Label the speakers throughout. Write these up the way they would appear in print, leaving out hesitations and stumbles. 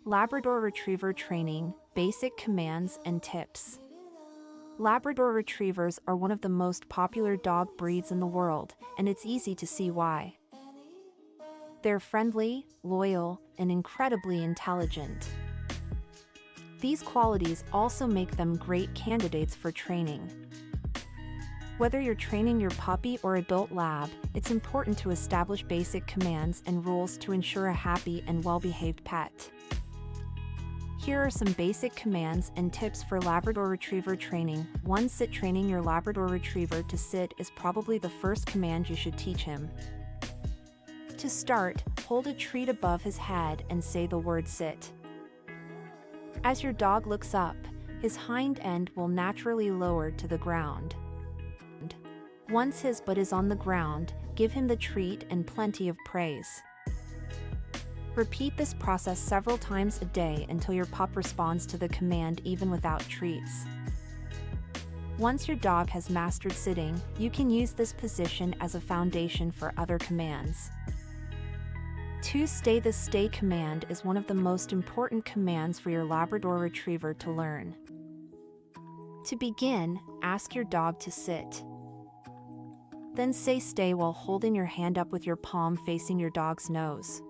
Speaker 1: Labrador Retriever training, basic commands and tips. Labrador Retrievers are one of the most popular dog breeds in the world, and it's easy to see why. They're friendly, loyal, and incredibly intelligent. These qualities also make them great candidates for training. Whether you're training your puppy or adult lab, it's important to establish basic commands and rules to ensure a happy and well-behaved pet. Here are some basic commands and tips for Labrador Retriever training. 1. Sit. Training your Labrador Retriever to sit is probably the first command you should teach him. To start, hold a treat above his head and say the word sit. As your dog looks up, his hind end will naturally lower to the ground. Once his butt is on the ground, give him the treat and plenty of praise. Repeat this process several times a day until your pup responds to the command even without treats. Once your dog has mastered sitting, you can use this position as a foundation for other commands. 2. Stay. The stay command is one of the most important commands for your Labrador Retriever to learn. To begin, ask your dog to sit. Then say stay while holding your hand up with your palm facing your dog's nose.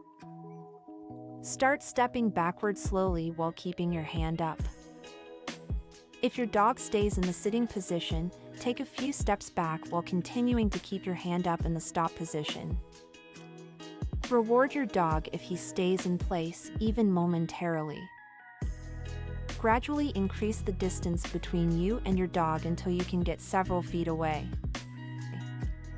Speaker 1: Start stepping backward slowly while keeping your hand up. If your dog stays in the sitting position, take a few steps back while continuing to keep your hand up in the stop position. Reward your dog if he stays in place, even momentarily. Gradually increase the distance between you and your dog until you can get several feet away.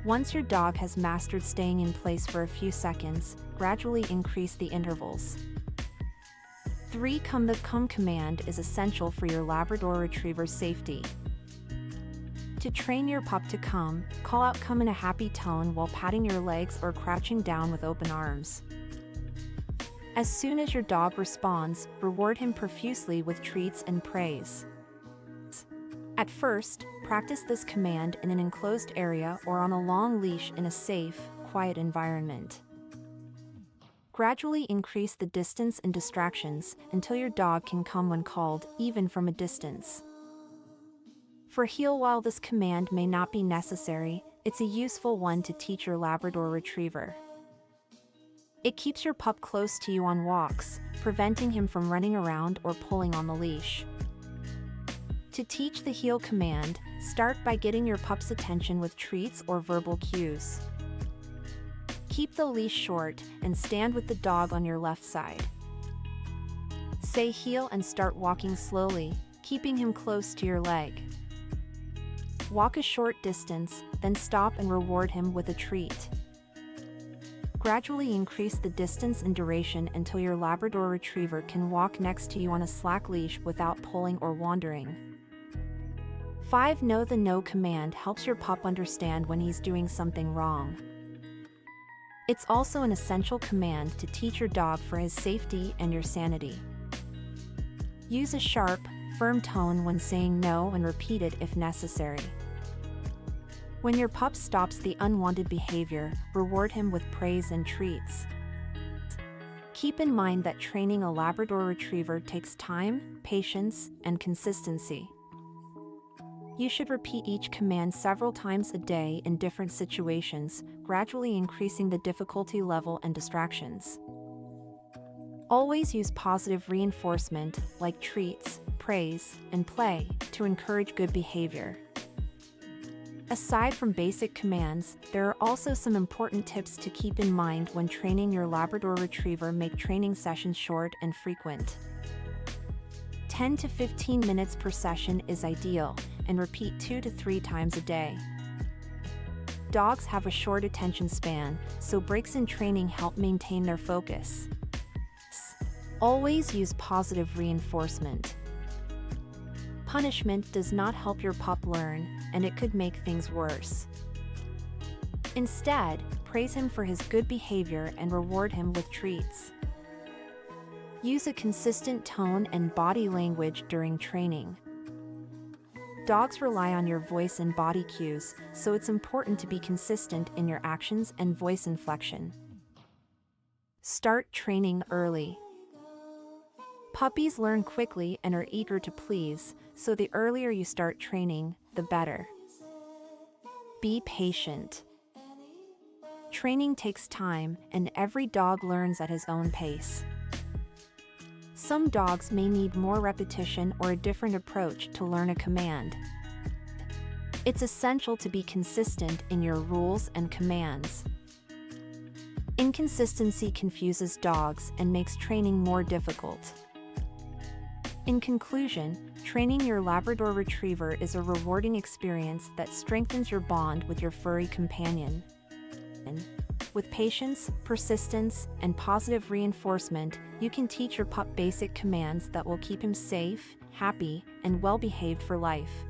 Speaker 1: Once your dog has mastered staying in place for a few seconds, gradually increase the intervals. 3. Come. The come command is essential for your Labrador Retriever's safety. To train your pup to come, call out come in a happy tone while patting your legs or crouching down with open arms. As soon as your dog responds, reward him profusely with treats and praise. At first, practice this command in an enclosed area or on a long leash in a safe, quiet environment. Gradually increase the distance and distractions until your dog can come when called, even from a distance. For heel. While this command may not be necessary, it's a useful one to teach your Labrador Retriever. It keeps your pup close to you on walks, preventing him from running around or pulling on the leash. To teach the heel command, start by getting your pup's attention with treats or verbal cues. Keep the leash short and stand with the dog on your left side. Say heel and start walking slowly, keeping him close to your leg. Walk a short distance, then stop and reward him with a treat. Gradually increase the distance and duration until your Labrador Retriever can walk next to you on a slack leash without pulling or wandering. 5. Know. The no command helps your pup understand when he's doing something wrong. It's also an essential command to teach your dog for his safety and your sanity. Use a sharp, firm tone when saying no and repeat it if necessary. When your pup stops the unwanted behavior, reward him with praise and treats. Keep in mind that training a Labrador Retriever takes time, patience, and consistency. You should repeat each command several times a day in different situations, gradually increasing the difficulty level and distractions. Always use positive reinforcement, like treats, praise, and play, to encourage good behavior. Aside from basic commands, there are also some important tips to keep in mind when training your Labrador Retriever. Make training sessions short and frequent. 10 to 15 minutes per session is ideal, and repeat 2 to 3 times a day. Dogs have a short attention span, so breaks in training help maintain their focus. Always use positive reinforcement. Punishment does not help your pup learn, and it could make things worse. Instead, praise him for his good behavior and reward him with treats. Use a consistent tone and body language during training. Dogs rely on your voice and body cues, so it's important to be consistent in your actions and voice inflection. Start training early. Puppies learn quickly and are eager to please, so the earlier you start training, the better. Be patient. Training takes time, and every dog learns at his own pace. Some dogs may need more repetition or a different approach to learn a command. It's essential to be consistent in your rules and commands. Inconsistency confuses dogs and makes training more difficult. In conclusion, training your Labrador Retriever is a rewarding experience that strengthens your bond with your furry companion. With patience, persistence, and positive reinforcement, you can teach your pup basic commands that will keep him safe, happy, and well-behaved for life.